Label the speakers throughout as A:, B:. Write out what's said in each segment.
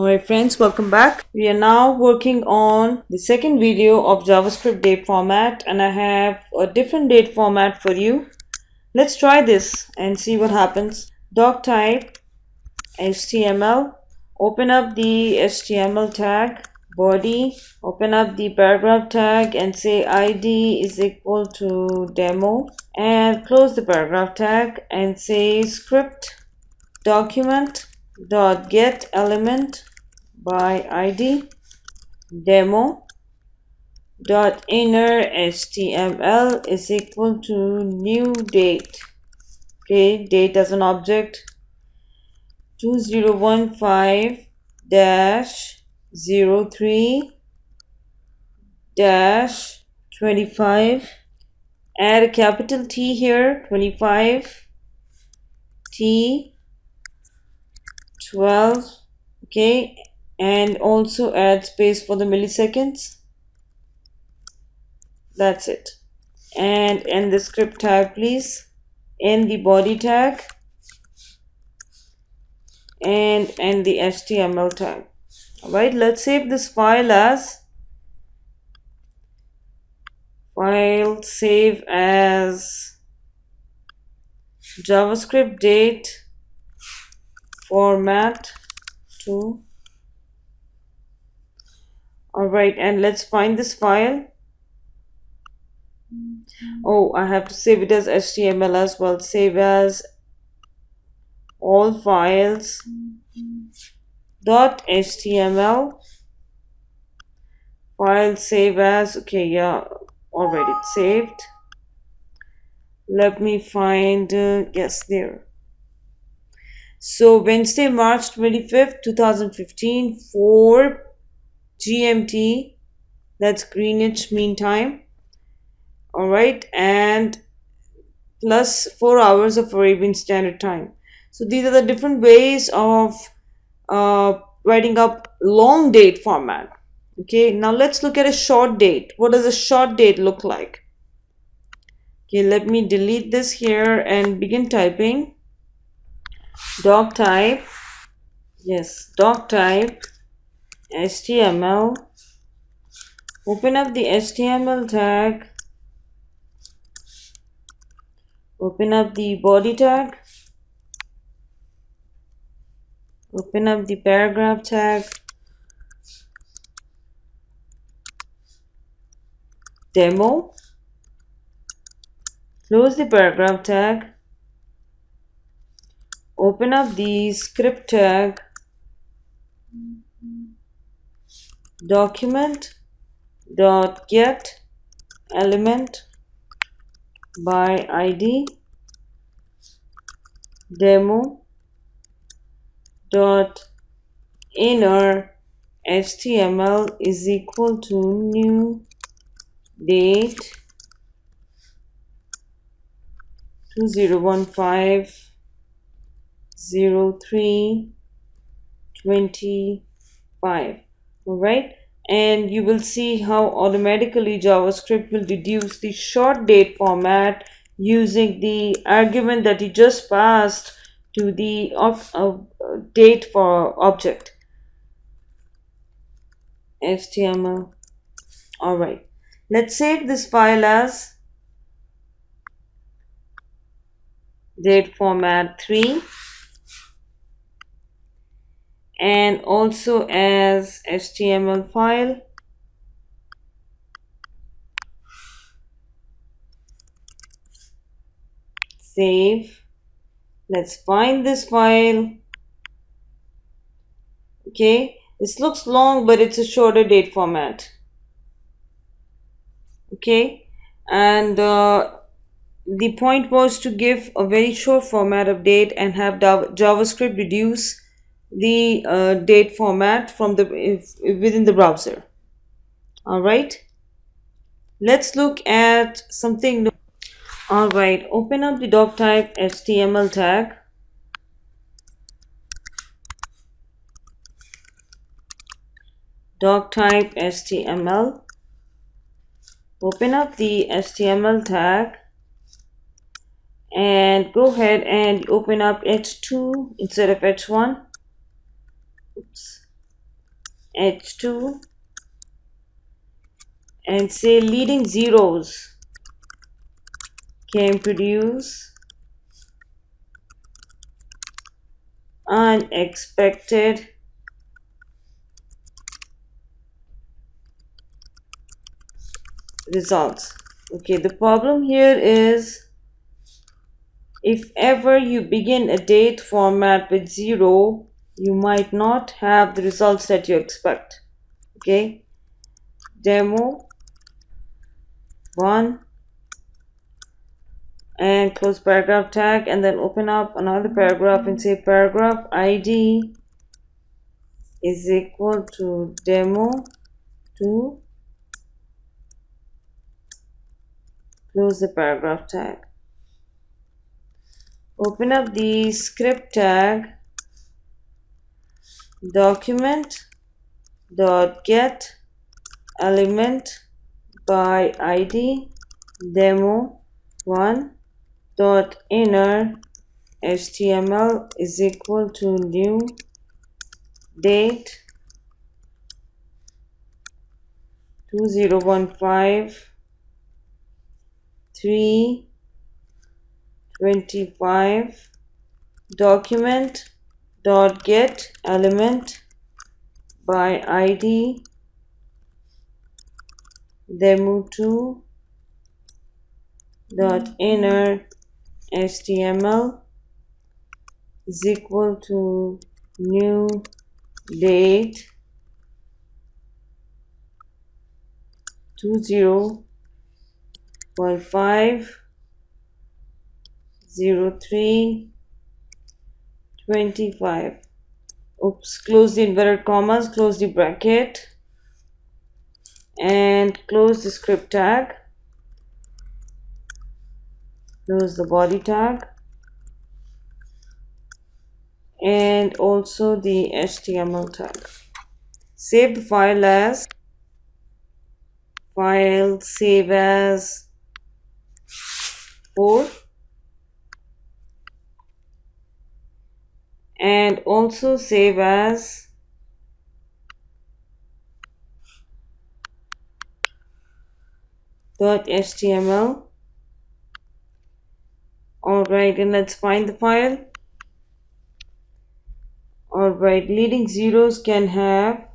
A: Alright friends, welcome back. We are now working on the second video of JavaScript date format, and I have a different date format for you. Let's try this and see what happens. Doc type HTML, open up the HTML tag, body, open up the paragraph tag and say ID is equal to demo, and close the paragraph tag and say script document dot get element by ID demo dot inner HTML is equal to new date. Okay, date as an object 2015 03 25. Add a capital T here, 25 T 12. Okay, and also add space for the milliseconds. That's it. And end the script tag, please. End the body tag and end the HTML tag. Alright, let's save this file as JavaScript date format 2. Alright, and let's find this file. Oh, I have to save it as HTML as well. Save as all files .html. File save as, okay, yeah, already it's saved. Let me find, yes, there. So Wednesday, March 25th, 2015, 4 GMT, that's Greenwich Mean Time. Alright, and plus 4 hours of Arabian Standard Time. So these are the different ways of writing up long date format. Okay, now let's look at a short date. What does a short date look like? Okay, let me delete this here and begin typing. Doc type, yes, doc type HTML. Open up the HTML tag. Open up the body tag. Open up the paragraph tag. Demo. Close the paragraph tag. Open up the script tag. Document dot get element by ID demo dot inner HTML is equal to new date 2015 03 25. Alright, and you will see how automatically JavaScript will deduce the short date format using the argument that you just passed to the date for object HTML. Alright, let's save this file as date format 3 and also as HTML file. Save. Let's find this file. Okay, this looks long, but it's a shorter date format. Okay, and the point was to give a very short format of date and have JavaScript reduce the date format from the within the browser. All right, let's look at something new. All right, open up the doc type HTML tag. Doc type HTML. Open up the HTML tag and go ahead and open up H2 instead of H1. Oops. h2 and say leading zeros can produce unexpected results. Okay, the problem here is if ever you begin a date format with 0, you might not have the results that you expect. Okay, demo 1 and close paragraph tag and then open up another paragraph and say paragraph ID is equal to demo 2, close the paragraph tag. Open up the script tag document dot get element by ID demo 1 dot inner HTML is equal to new date 2015 3/25 document dot get element by ID demo2 dot inner HTML is equal to new date 2015/03/25. Oops, close the inverted commas, close the bracket, and close the script tag, close the body tag, and also the HTML tag. Save the file as file save as 4 and also save as .html. Alright, and let's find the file. Alright, leading zeros can have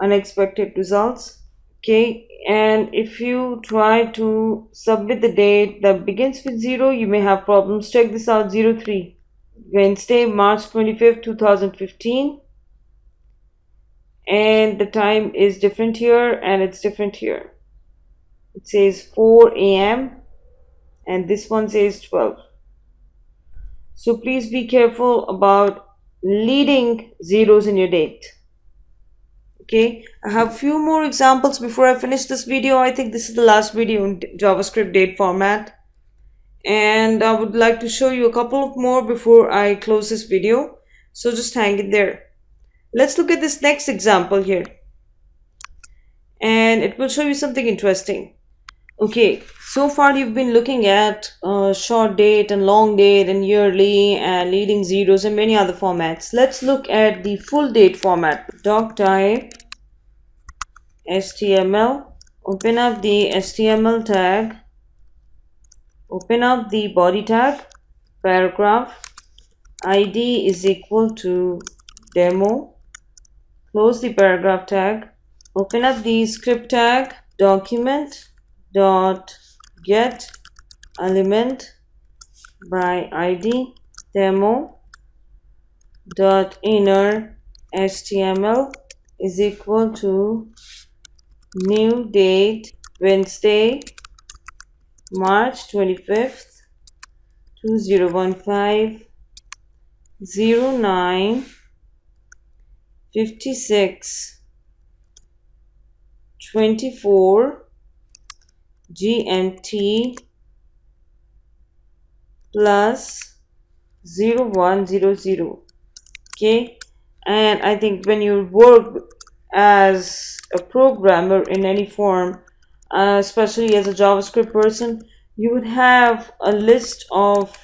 A: unexpected results. Okay, and if you try to submit the date that begins with 0, you may have problems. Check this out, 03, Wednesday, March 25th, 2015. And the time is different here and it's different here. It says 4 a.m. and this one says 12. So please be careful about leading zeros in your date. Okay, I have few more examples before I finish this video. I think this is the last video in JavaScript date format, and I would like to show you a couple of more before I close this video, so just hang it there. Let's look at this next example here, and it will show you something interesting. Okay, so far you've been looking at short date and long date and yearly and leading zeros and many other formats. Let's look at the full date format. Doc type HTML. Open up the HTML tag. Open up the body tag. Paragraph ID is equal to demo. Close the paragraph tag. Open up the script tag. Document dot get element by ID demo dot inner HTML is equal to new date Wednesday, March 25th, 2015 09/56/24 GMT plus 0100. Okay, and I think when you work as a programmer in any form, especially as a JavaScript person, you would have a list of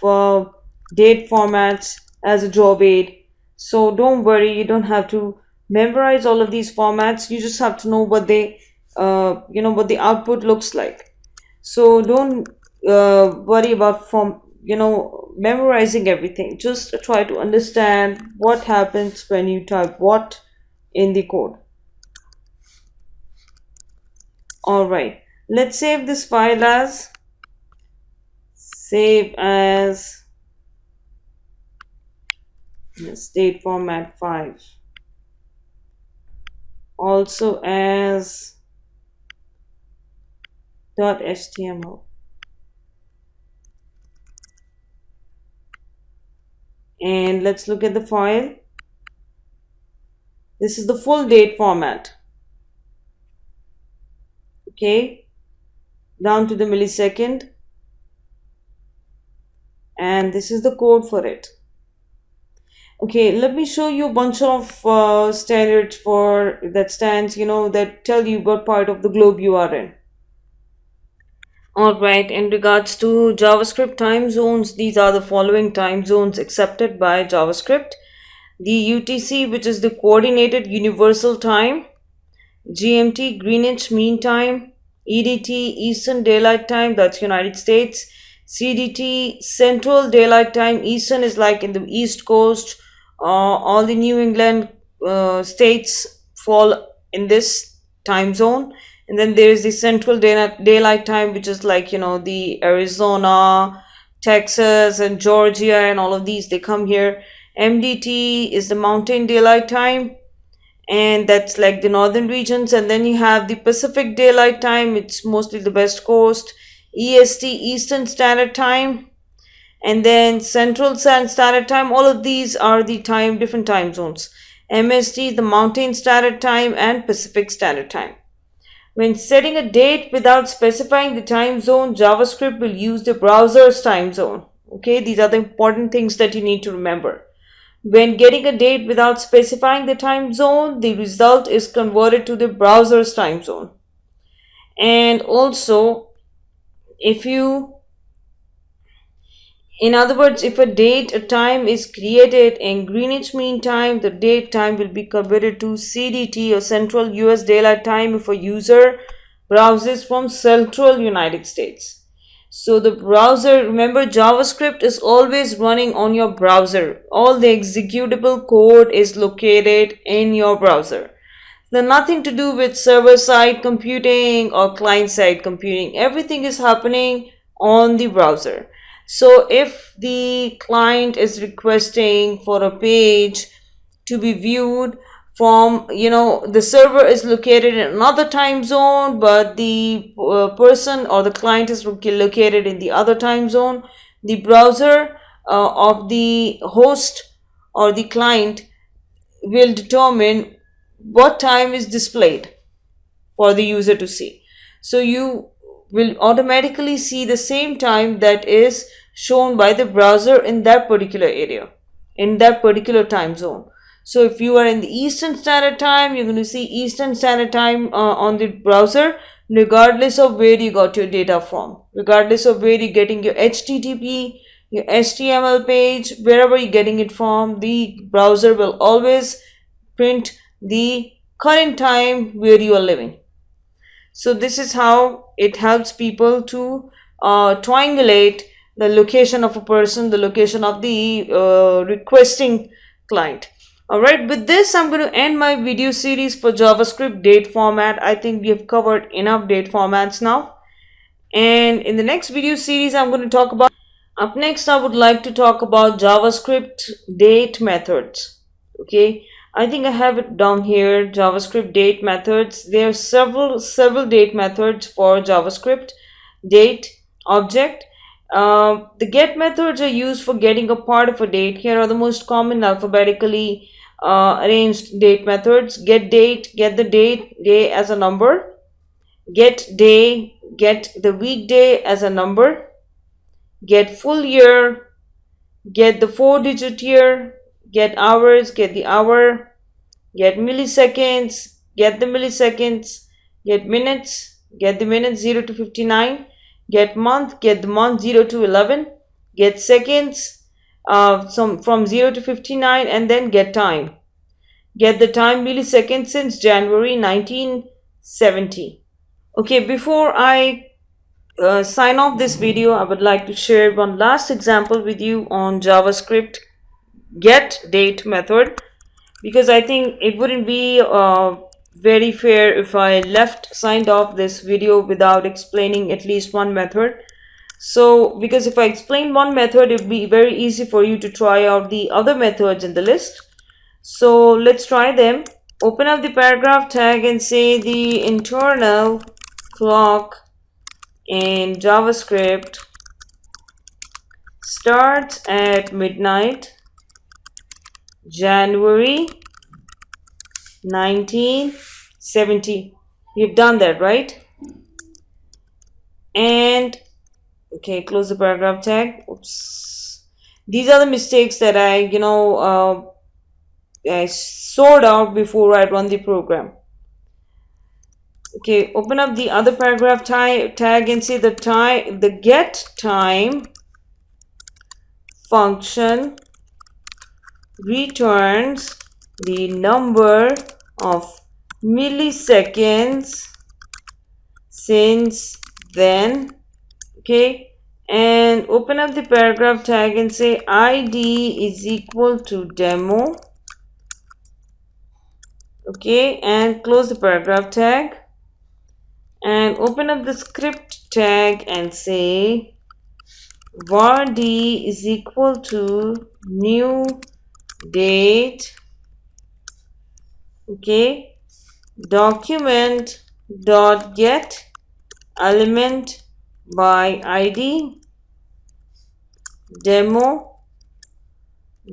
A: date formats as a job aid. So don't worry, you don't have to memorize all of these formats. You just have to know what they what the output looks like. So don't worry about memorizing everything. Just try to understand what happens when you type what in the code. All right, let's save this file as state format 5, also as .html, and let's look at the file. This is the full date format, okay, down to the millisecond, and this is the code for it. Okay, let me show you a bunch of standards for that stands, that tell you what part of the globe you are in. All right, in regards to JavaScript time zones, these are the following time zones accepted by JavaScript. The UTC, which is the Coordinated Universal Time, GMT, Greenwich Mean Time, EDT, Eastern Daylight Time, that's United States, CDT, Central Daylight Time. Eastern is like in the East Coast. All the New England states fall in this time zone. And then there is the Central Daylight Time, which is like, the Arizona, Texas, and Georgia, and all of these, they come here. MDT is the Mountain Daylight Time, and that's like the northern regions. And then you have the Pacific Daylight Time, it's mostly the West Coast. EST, Eastern Standard Time, and then Central Standard Time. All of these are the different time zones. MST, the Mountain Standard Time, and Pacific Standard Time. When setting a date without specifying the time zone, JavaScript will use the browser's time zone. Okay, these are the important things that you need to remember. When getting a date without specifying the time zone, the result is converted to the browser's time zone. And also, in other words, if a time is created in Greenwich Mean Time, the date time will be converted to CDT, or Central US Daylight Time, if a user browses from Central United States. So the browser, remember, JavaScript is always running on your browser. All the executable code is located in your browser. So nothing to do with server-side computing or client-side computing. Everything is happening on the browser. So if the client is requesting for a page to be viewed from, the server is located in another time zone, but the person or the client is located in the other time zone, the browser of the host or the client will determine what time is displayed for the user to see. So you will automatically see the same time that is shown by the browser in that particular area, in that particular time zone. So if you are in the Eastern Standard Time, you're going to see Eastern Standard Time on the browser, regardless of where you got your data from, regardless of where you're getting your HTTP, your HTML page, wherever you're getting it from, the browser will always print the current time where you are living. So this is how it helps people to triangulate the location of a person, the location of the requesting client. All right, with this, I'm going to end my video series for JavaScript date format. I think we have covered enough date formats now. And in the next video series, I'm going to talk about, up next, I would like to talk about JavaScript date methods. Okay, I think I have it down here, JavaScript date methods. There are several date methods for JavaScript date object. The get methods are used for getting a part of a date. Here are the most common alphabetically arranged date methods. Get date, get the day as a number. Get day, get the weekday as a number. Get full year, get the 4-digit year. Get hours, get the hour. Get milliseconds, get the milliseconds. Get minutes, get the minutes 0 to 59. Get month, get the month 0 to 11. Get seconds from 0 to 59, and then get time. Get the time milliseconds since January 1970. Okay, before I sign off this video, I would like to share one last example with you on JavaScript get date method, because I think it wouldn't be very fair if I signed off this video without explaining at least one method. So because if I explain one method, it would be very easy for you to try out the other methods in the list. So let's try them. Open up the paragraph tag and say the internal clock in JavaScript starts at midnight, January 1970. We've done that, right? And okay, close the paragraph tag. Oops. These are the mistakes that I sort out before I run the program. Okay, open up the other paragraph tag and say the get time function returns the number of milliseconds since then. Okay, and open up the paragraph tag and say id is equal to demo. Okay, and close the paragraph tag and open up the script tag and say var d is equal to new date. Okay, document dot get element by id demo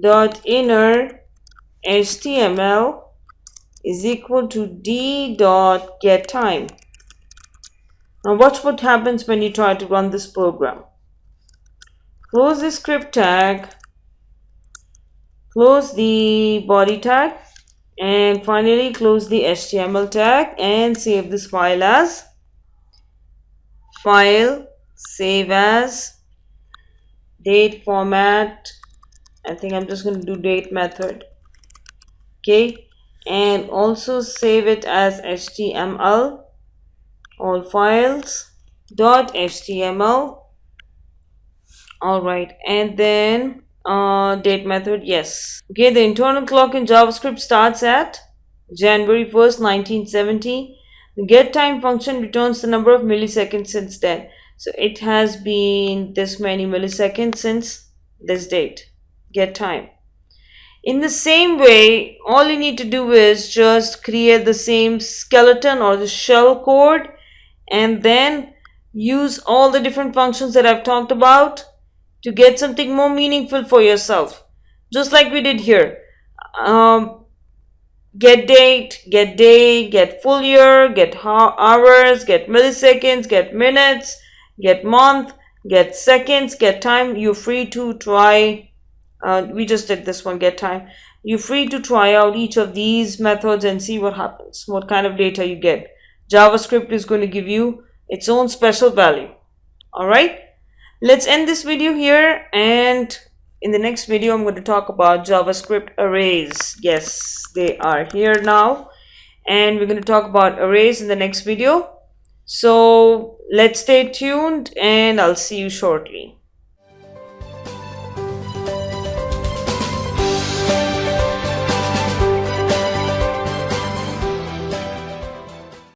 A: dot inner html is equal to d dot get time. Now watch what happens when you try to run this program. Close the script tag, close the body tag, and finally close the HTML tag and save this file as file, save as, date format. I think I'm just going to do date method. Okay, and also save it as HTML, all files .html. all right, and then date method, yes. Okay, the internal clock in JavaScript starts at January 1st, 1970. The get time function returns the number of milliseconds since then. So it has been this many milliseconds since this date. Get time. In the same way, all you need to do is just create the same skeleton or the shell code and then use all the different functions that I've talked about to get something more meaningful for yourself. Just like we did here. Get date, get day, get full year, get hours, get milliseconds, get minutes, get month, get seconds, get time. You're free to try. We just did this one, get time. You're free to try out each of these methods and see what happens, what kind of data you get. JavaScript is going to give you its own special value. All right, let's end this video here, and in the next video I'm going to talk about JavaScript arrays. Yes, they are here now, and we're going to talk about arrays in the next video. So let's stay tuned and I'll see you shortly.